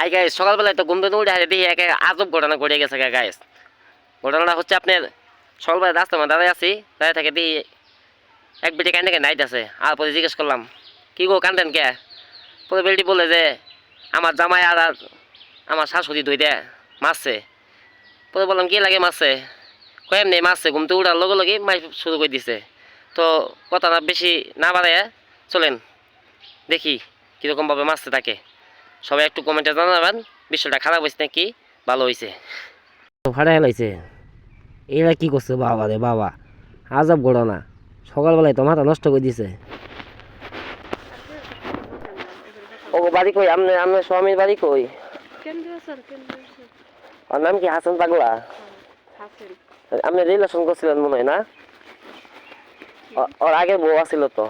Hi guys, সকালবেলায় তো ঘুম থেকে উঠে দেখি এক আজব ঘটনা ঘটে গেছে গাইস। ঘটনাটা হচ্ছে আপনার সকালবেলা রাস্তার মধ্যে দাঁড়িয়ে আছি, দাঁড়িয়ে থাকে দেখি এক বেটি কান্দে নাইট আছে। আর পরে জিজ্ঞেস করলাম, কি গো কান্দেন কে? পরে বেটি বলে যে আমার জামাই আর আমার শাশুড়ি দুইটা মারছে। পরে বললাম কি লাগে মারছে? কয়েম নেই মারছে, ঘুম থেকে উঠার লগে লগে মাই শুরু করে দিছে। তো কথা না বেশি না বাড়ায় চলেন দেখি কীরকমভাবে মারছে তাকে। সবাই একটু কমেন্টে জানাবেন বিষয়টা খারাপ হয়েছে নাকি ভালো হয়েছে। ভাড়া হেলাইছে, এরা কি করছে বাবা রে বাবা, আজব ঘটনা। সকালবেলায় তো মাথা নষ্ট করে দিছে। ও বাড়ি কই? আপনার স্বামীর বাড়ি কই? ওর নাম কি হাসান পাগলা? আপনি রিলেশন করছিলেন মনে হয় না? ওর আগে বউ আছিল তো।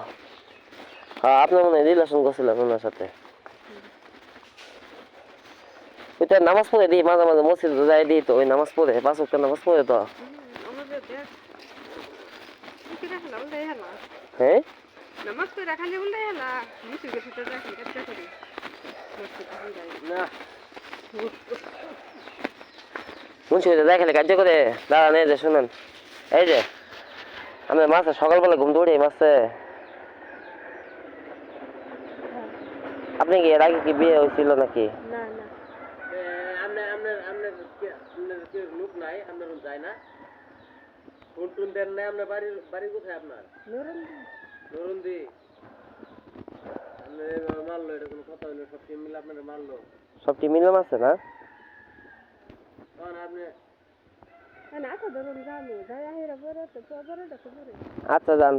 হ্যাঁ, আপনি মনে হয় রিলেশন করছিলেন ওনার সাথে। ওইটা নামাজ পড়ে দিই মাঝে মাঝে, মসজিদ যাই দিই তো, ওই নামাজ পড়ে 5 ওয়াক্ত নামাজ পড়ে তো। হ্যাঁ, নামাজ তো রাখালে বললে না মুসিবত তো রাখি কাটতে করি না মুন্সিগঞ্জে যাই খেলে কার্য করে দাঁড়ান। এই যে শুনেন, এই যে আমাদের মাছে সকালবেলা ঘুম দৌড়ে মাছে। আপনি কি এর আগে কি বিয়ে হয়েছিল নাকি? না না লোক নাই আপনার যায় না? ফোন টুন দেন নাই? আপনার বাড়ি কোথায় আপনার? নরন্দি। মারলো, এটা কোনো কথা হইলো? সব টিম মিলে আপনারা মারলো? সব টিম মিলে মারছে না? আপনি না তো ধরুন জানি যাই আহেরা বড় তো বড় তো বড় আচ্ছা যান।